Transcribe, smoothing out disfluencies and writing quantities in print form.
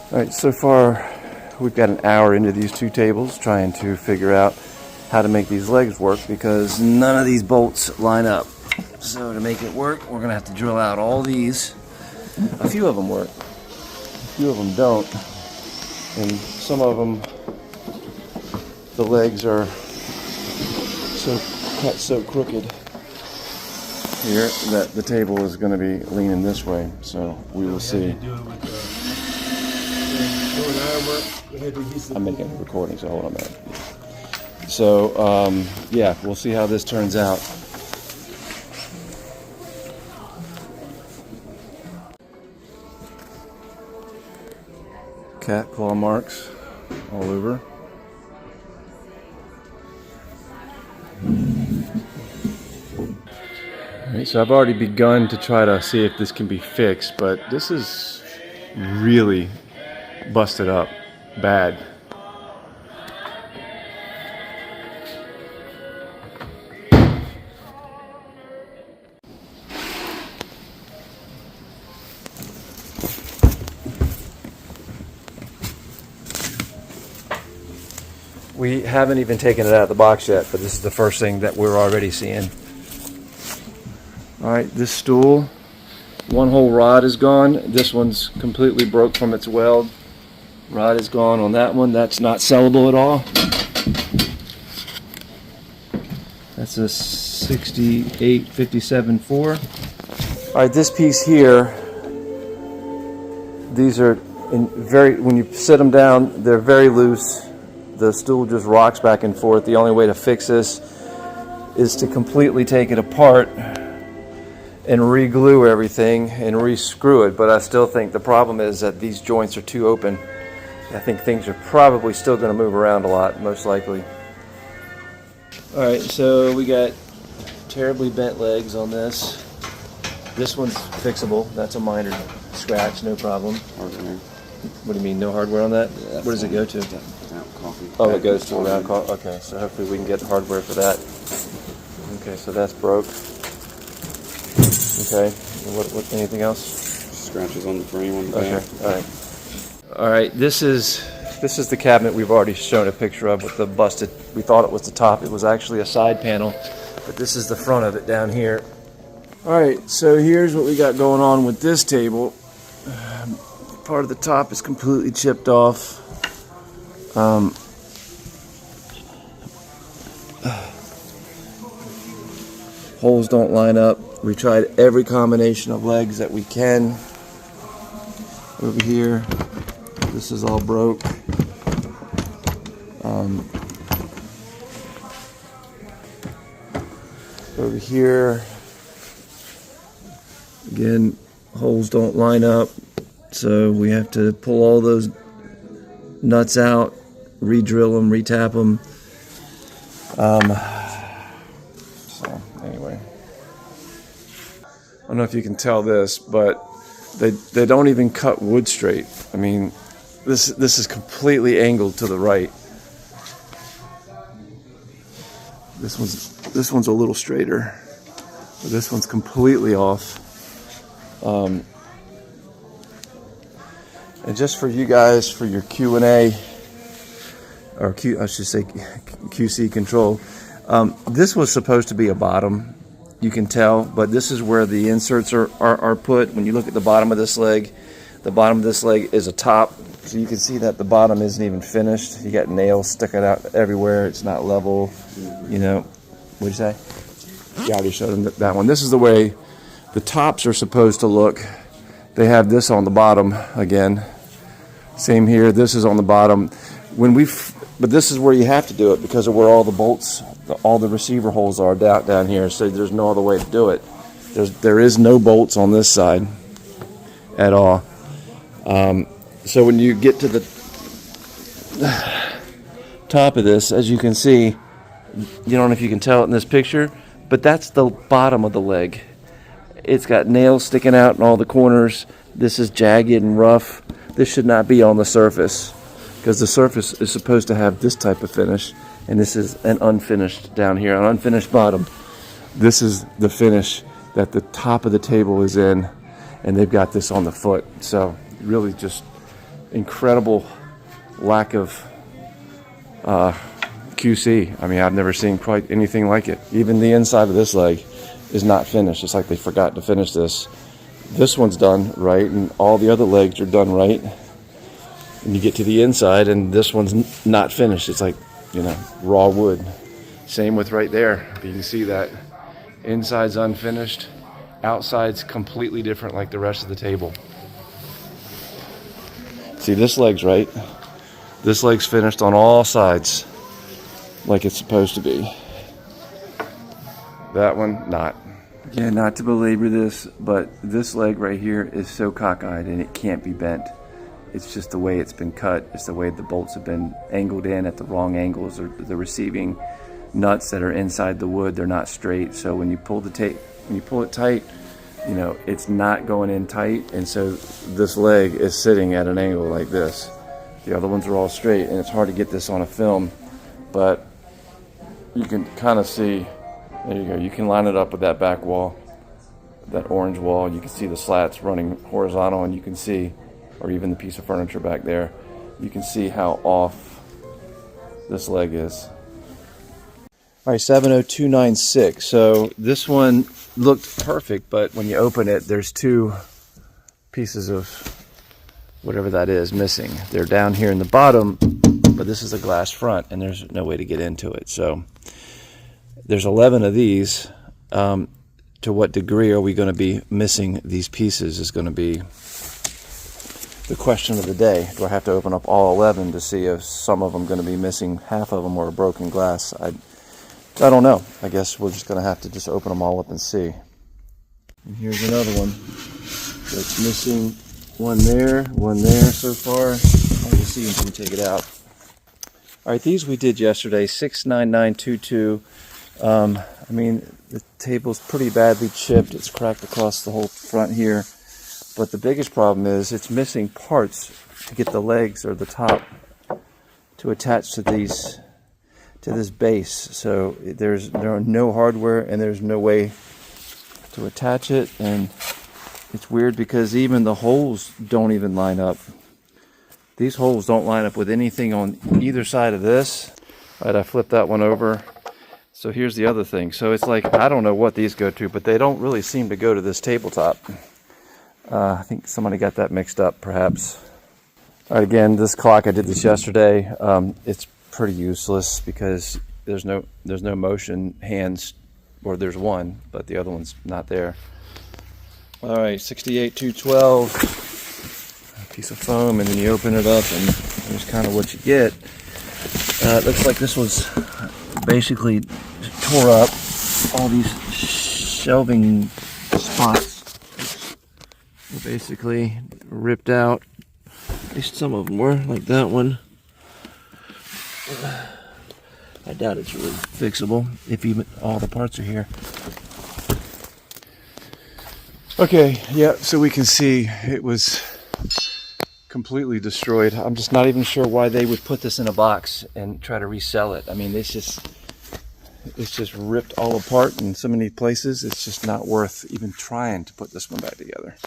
All right, so far we've got an hour into these two tables trying to figure out how to make these legs work because none of these bolts line up. So to make it work, we're gonna have to drill out all these. A few of them work, a few of them don't, and some of them, the legs are cut so crooked here that the table is going to be leaning this way. So we will see. I'm making a recording, so hold on a minute. So yeah, we'll see how this turns out. Cat claw marks all over. Alright, so I've already begun to try to see if this can be fixed, but this is really busted up bad. We haven't even taken it out of the box yet, but this is the first thing that we're already seeing. All right, this stool, one whole rod is gone. This one's completely broke from its weld. Rod is gone on that one. That's not sellable at all. That's a 68/57/4. All right, this piece here, these are when you sit them down, they're very loose. The stool just rocks back and forth. The only way to fix this is to completely take it apart and re-glue everything and re-screw it. But I still think the problem is that these joints are too open. I think things are probably still going to move around a lot, most likely. All right, so we got terribly bent legs on this. This one's fixable. That's a minor scratch, no problem. Hardware. What do you mean, no hardware on that? Yeah, what does it go to? Coffee. Oh, it goes to around coffee. Okay, so hopefully we can get hardware for that. Okay, so that's broke. Okay, what anything else? Scratches on the frame on the back. Okay, all right. All right, this is the cabinet we've already shown a picture of with the busted. We thought it was the top. It was actually a side panel, but this is the front of it down here. All right, so here's what we got going on with this table. Part of the top is completely chipped off. Holes don't line up. We tried every combination of legs that we can. Over here, this is all broke. Over here, again, holes don't line up, so we have to pull all those nuts out, re-drill them, re-tap them. So anyway, I don't know if you can tell this, but they don't even cut wood straight. I mean, this is completely angled to the right. This one's a little straighter, but this one's completely off. And just for you guys, for your Q&A, or I should say QC control, this was supposed to be a bottom, you can tell, but this is where the inserts are put. When you look at the bottom of this leg, the bottom of this leg is a top, so you can see that the bottom isn't even finished. You got nails sticking out everywhere. It's not level, you know. What'd you say? Yeah, I already showed them that one. This is the way the tops are supposed to look. They have this on the bottom again. Same here. This is on the bottom. But this is where you have to do it because of where all the bolts, all the receiver holes are down here. So there's no other way to do it. There is no bolts on this side at all. So when you get to the top of this, as you can see, you don't know if you can tell it in this picture, but that's the bottom of the leg. It's got nails sticking out in all the corners. This is jagged and rough. This should not be on the surface because the surface is supposed to have this type of finish, and this is an unfinished down here, an unfinished bottom. This is the finish that the top of the table is in, and they've got this on the foot. So really just incredible lack of QC. I mean, I've never seen quite anything like it. Even the inside of this leg is not finished. It's like they forgot to finish this. This one's done right, and all the other legs are done right. And you get to the inside, and this one's not finished. It's like, you know, raw wood. Same with right there. You can see that inside's unfinished, outside's completely different, like the rest of the table. See, this leg's right. This leg's finished on all sides, like it's supposed to be. That one, not. Yeah, not to belabor this, but this leg right here is so cockeyed and it can't be bent. It's just the way it's been cut. It's the way the bolts have been angled in at the wrong angles, or the receiving nuts that are inside the wood, they're not straight. So when you pull the tape, when you pull it tight, you know, it's not going in tight, and so this leg is sitting at an angle like this. The other ones are all straight, and it's hard to get this on a film, but you can kind of see, there you go, you can line it up with that back wall, that orange wall. You can see the slats running horizontal, and you can see, or even the piece of furniture back there, you can see how off this leg is. All right, 70296. So this one looked perfect, but when you open it, there's two pieces of whatever that is missing. They're down here in the bottom, but this is a glass front, and there's no way to get into it. So there's 11 of these. To what degree are we going to be missing these pieces is going to be the question of the day. Do I have to open up all 11 to see if some of them are going to be missing, half of them, or a broken glass? I don't know. I guess we're just going to have to just open them all up and see. And here's another one that's missing. One there so far. Hard to see until we take it out. All right, these we did yesterday, 69922. I mean, the table's pretty badly chipped. It's cracked across the whole front here. But the biggest problem is it's missing parts to get the legs or the top to attach to these, to this base. So there are no hardware, and there's no way to attach it. And it's weird because even the holes don't even line up. These holes don't line up with anything on either side of this. All right, I flipped that one over. So here's the other thing. So it's like, I don't know what these go to, but they don't really seem to go to this tabletop. I think somebody got that mixed up, perhaps. All right, again, this clock, I did this yesterday. It's pretty useless because there's no motion hands, or there's one, but the other one's not there. All right, 68212, a piece of foam, and then you open it up, and here's kind of what you get. It looks like this was basically tore up. All these shelving spots were basically ripped out. At least some of them were, like that one. I doubt it's really fixable, if even all the parts are here. Okay, yeah, so we can see it was completely destroyed. I'm just not even sure why they would put this in a box and try to resell it. I mean, it's just ripped all apart in so many places. It's just not worth even trying to put this one back together.